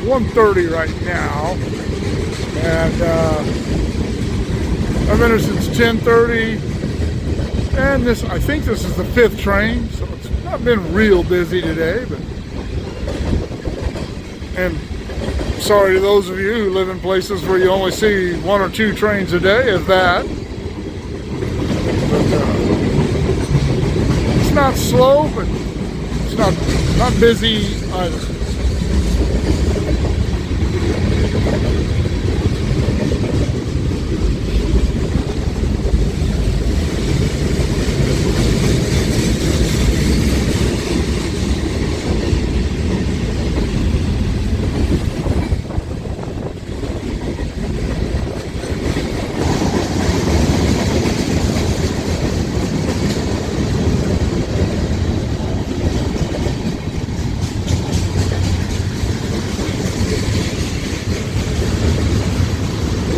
1:30 right now, and I've been here since 10:30, and I think this is the 5th train, so it's not been real busy today, and sorry to those of you who live in places where you only see 1 or 2 trains a day, if that. But it's not slow, but it's not busy either.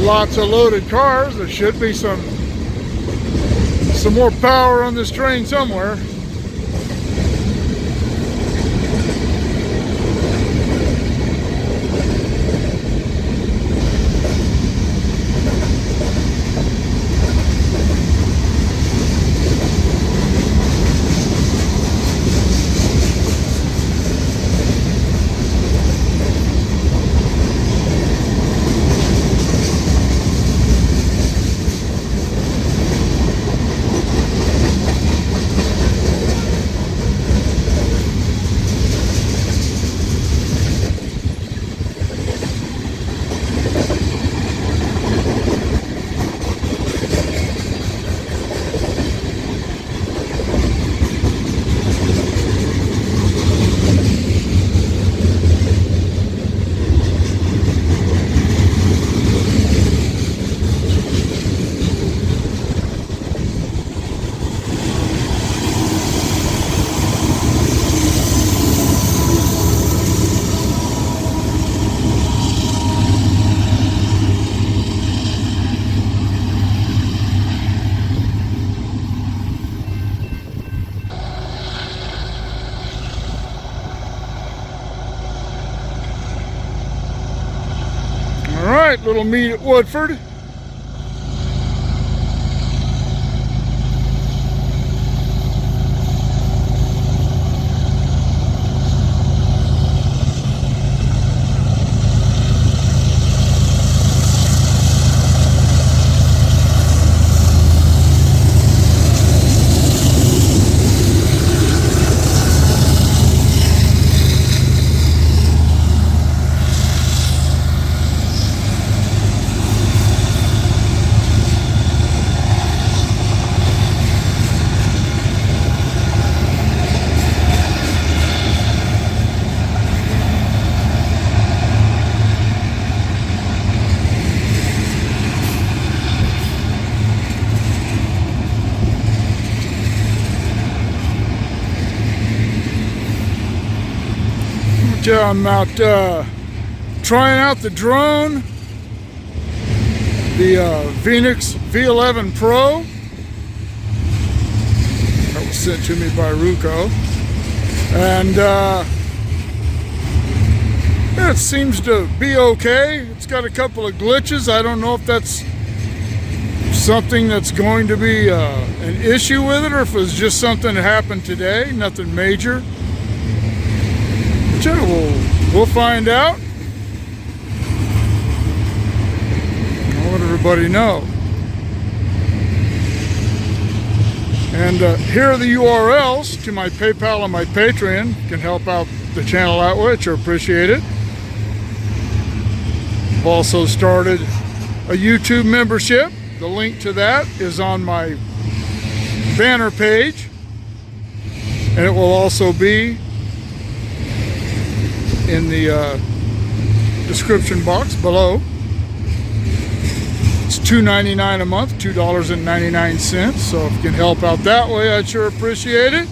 Lots of loaded cars. There should be some more power on this train somewhere. Alright, little meet at Woodford. I'm out trying out the drone, the Phoenix V11 Pro. That was sent to me by Ruco, and it seems to be okay. It's got a couple of glitches. I don't know if that's something that's going to be an issue with it, or if it's just something that happened today, nothing major. We'll find out. I'll let everybody know. And here are the URLs to my PayPal and my Patreon. You can help out the channel that way, sure appreciate it. I've also started a YouTube membership. The link to that is on my banner page, and it will also be in the description box below. It's $2.99 a month, $2.99. So if you can help out that way, I'd sure appreciate it.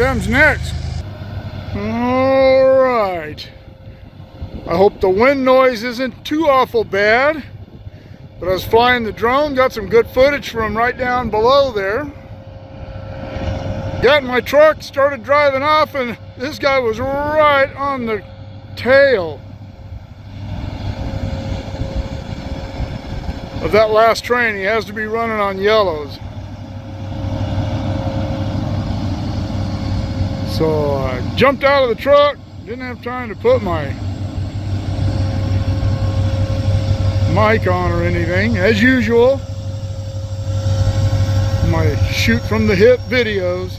them's next. All right. I hope the wind noise isn't too awful bad. But I was flying the drone, got some good footage from right down below there. Got in my truck, started driving off, and this guy was right on the tail of that last train. He has to be running on yellows. So I jumped out of the truck, didn't have time to put my mic on or anything. As usual, my shoot from the hip videos.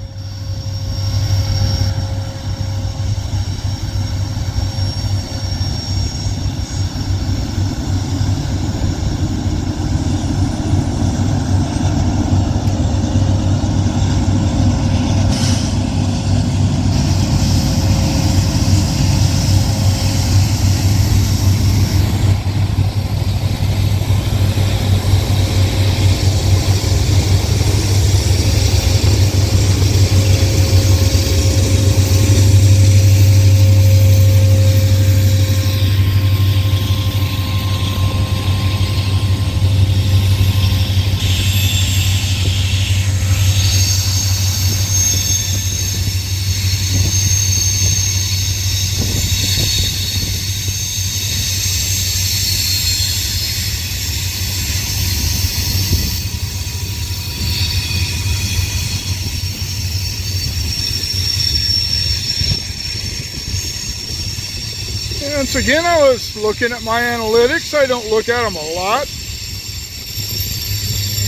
Once again, I was looking at my analytics. I don't look at them a lot.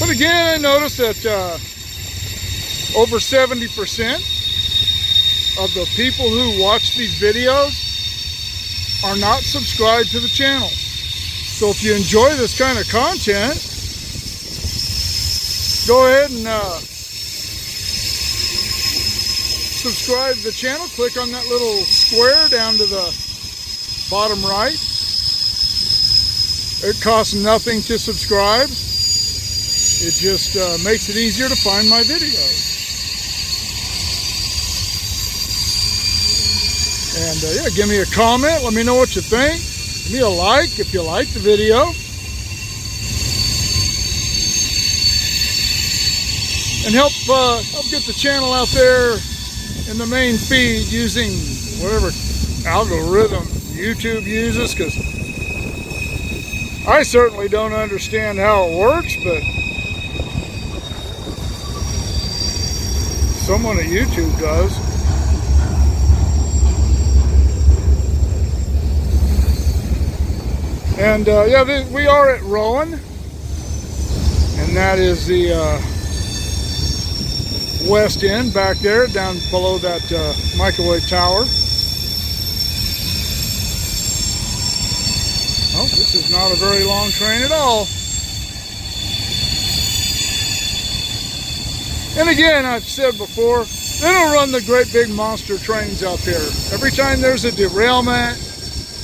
But again, I noticed that over 70% of the people who watch these videos are not subscribed to the channel. So if you enjoy this kind of content, go ahead and subscribe to the channel. Click on that little square down to the bottom right. It costs nothing to subscribe. It just makes it easier to find my videos. And yeah, give me a comment. Let me know what you think. Give me a like if you like the video. And help get the channel out there in the main feed using whatever algorithm YouTube uses, because I certainly don't understand how it works, but someone at YouTube does. And yeah, we are at Rowan, and that is the west end back there, down below that microwave tower. Oh, this is not a very long train at all. And again, I've said before, they don't run the great big monster trains up here. Every time there's a derailment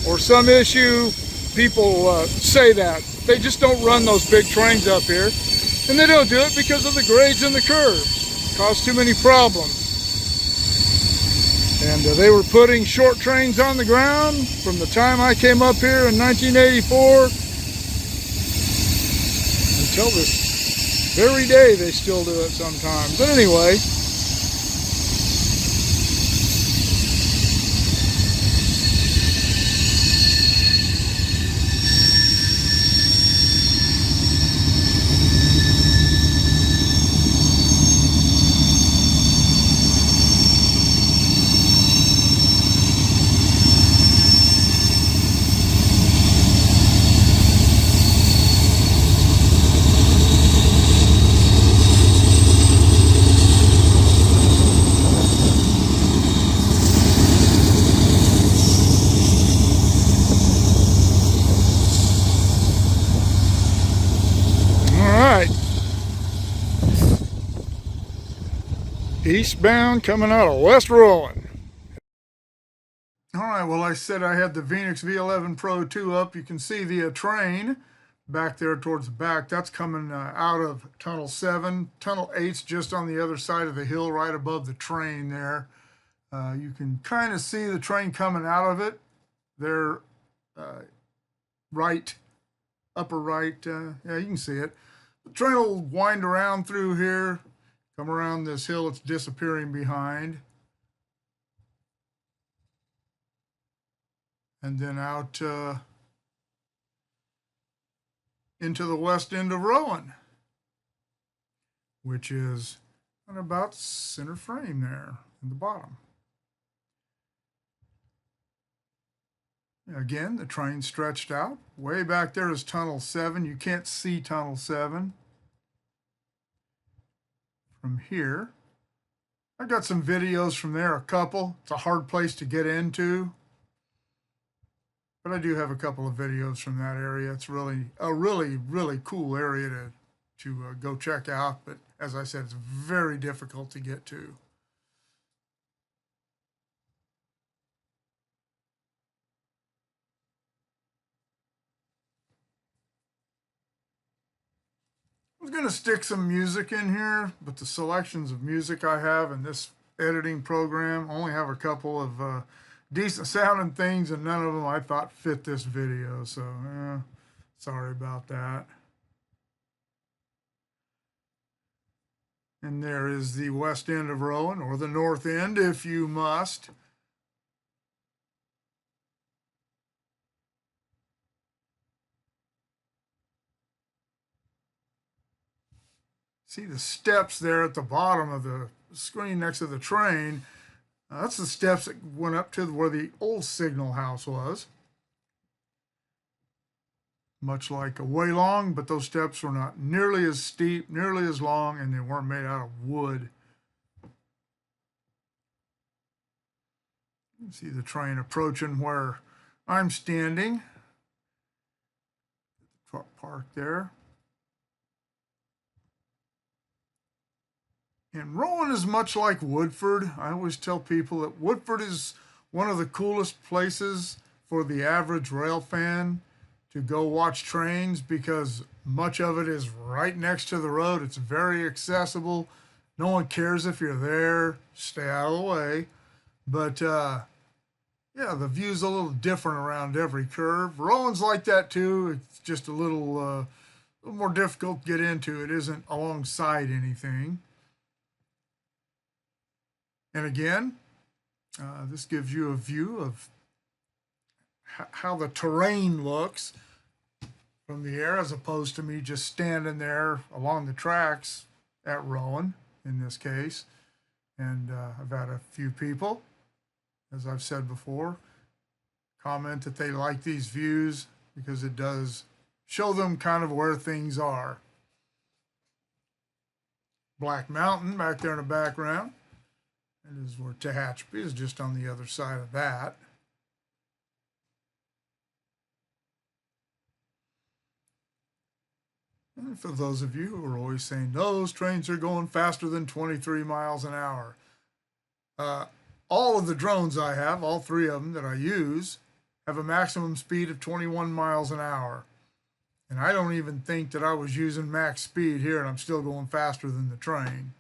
or some issue, people say that. They just don't run those big trains up here. And they don't do it because of the grades and the curves. Cause too many problems. And they were putting short trains on the ground from the time I came up here in 1984 until this very day. They still do it sometimes. But anyway, eastbound coming out of West Rowan. All right, well, I said I had the Phoenix V11 Pro 2 up. You can see the train back there towards the back. That's coming out of Tunnel 7. Tunnel 8's just on the other side of the hill, right above the train there. You can kind of see the train coming out of it. There, right, upper right. Yeah, you can see it. The train will wind around through here, come around this hill it's disappearing behind, and then out into the west end of Rowan, which is on about center frame there in the bottom. Again, the train stretched out. Way back there is Tunnel 7. You can't see Tunnel 7 from here. I got some videos from there, a couple. It's a hard place to get into, but I do have a couple of videos from that area. It's really a really cool area to go check out, but as I said, it's very difficult to get to. I was going to stick some music in here, but the selections of music I have in this editing program only have a couple of decent sounding things, and none of them I thought fit this video, so sorry about that. And there is the west end of Rowan, or the north end if you must. See the steps there at the bottom of the screen next to the train. That's the steps that went up to where the old signal house was. Much like a way long, but those steps were not nearly as steep, nearly as long, and they weren't made out of wood. You see the train approaching where I'm standing. Truck parked there. And Rowan is much like Woodford. I always tell people that Woodford is one of the coolest places for the average rail fan to go watch trains, because much of it is right next to the road. It's very accessible. No one cares if you're there. Stay out of the way. But yeah, the view's a little different around every curve. Rowan's like that too. It's just a little more difficult to get into. It isn't alongside anything. And again, this gives you a view of how the terrain looks from the air, as opposed to me just standing there along the tracks at Rowan in this case. And I've had a few people, as I've said before, comment that they like these views because it does show them kind of where things are. Black Mountain back there in the background. It is where Tehachapi is, just on the other side of that. And for those of you who are always saying, those trains are going faster than 23 miles an hour. All of the drones I have, all three of them that I use, have a maximum speed of 21 miles an hour. And I don't even think that I was using max speed here, and I'm still going faster than the train.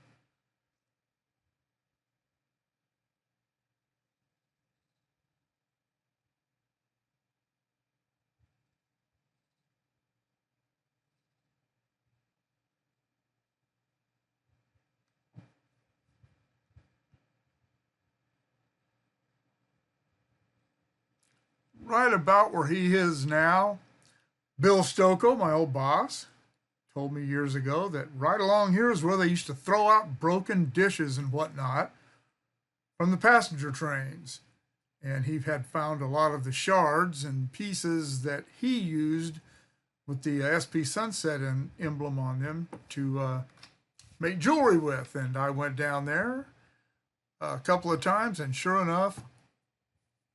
Right about where he is now, Bill Stocco, my old boss, told me years ago that right along here is where they used to throw out broken dishes and whatnot from the passenger trains. And he had found a lot of the shards and pieces that he used with the SP Sunset emblem on them to make jewelry with. And I went down there a couple of times, and sure enough,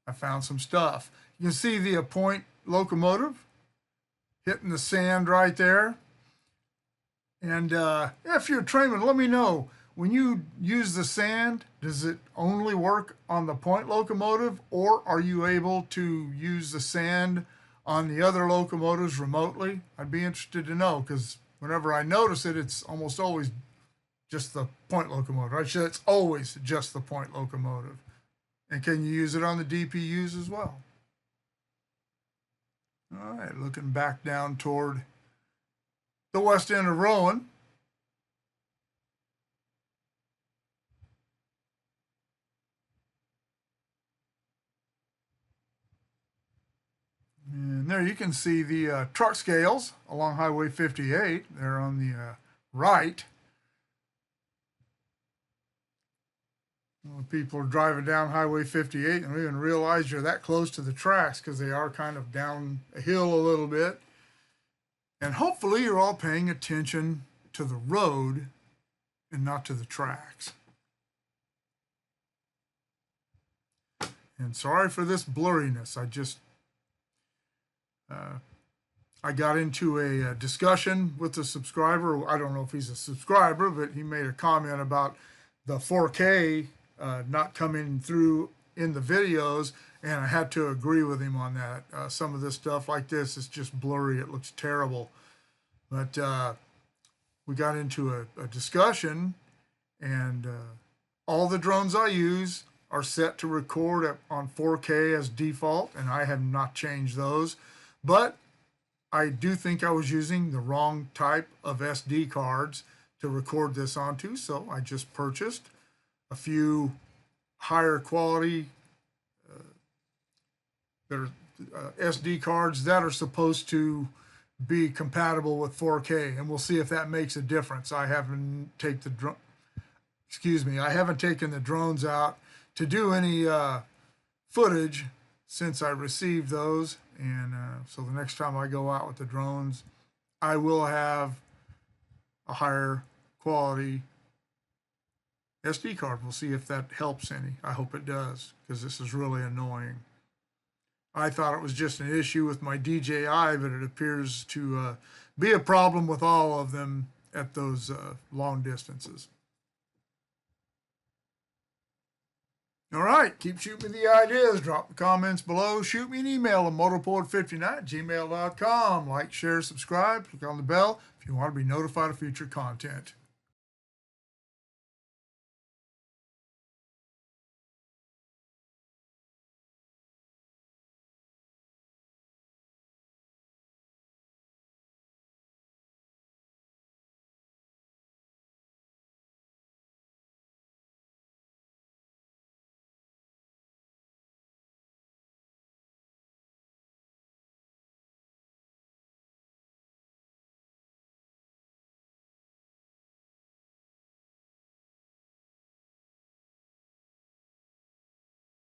I found some stuff. You can see the point locomotive hitting the sand right there. And if you're a trainman, let me know, when you use the sand, does it only work on the point locomotive, or are you able to use the sand on the other locomotives remotely? I'd be interested to know, because whenever I notice it, it's almost always just the point locomotive. It's always just the point locomotive. And can you use it on the DPUs as well? All right, looking back down toward the west end of Rowan. And there you can see the truck scales along Highway 58. They're on the right. When people are driving down Highway 58 and don't even realize you're that close to the tracks because they are kind of down a hill a little bit. And hopefully you're all paying attention to the road and not to the tracks. And sorry for this blurriness. I got into a discussion with a subscriber. I don't know if he's a subscriber, but he made a comment about the 4K not coming through in the videos, and I had to agree with him on that. Some of this stuff like this is just blurry. It looks terrible. But we got into a discussion, and all the drones I use are set to record on 4K as default, and I have not changed those. But I do think I was using the wrong type of SD cards to record this onto, so I just purchased a few higher quality SD cards that are supposed to be compatible with 4K, and we'll see if that makes a difference. I haven't taken the drones out to do any footage since I received those, and so the next time I go out with the drones, I will have a higher quality SD card. We'll see if that helps any. I hope it does, because this is really annoying. I thought it was just an issue with my DJI, but it appears to be a problem with all of them at those long distances. All right, keep shooting me the ideas. Drop the comments below. Shoot me an email at motorport59@gmail.com. Like, share, subscribe. Click on the bell if you want to be notified of future content.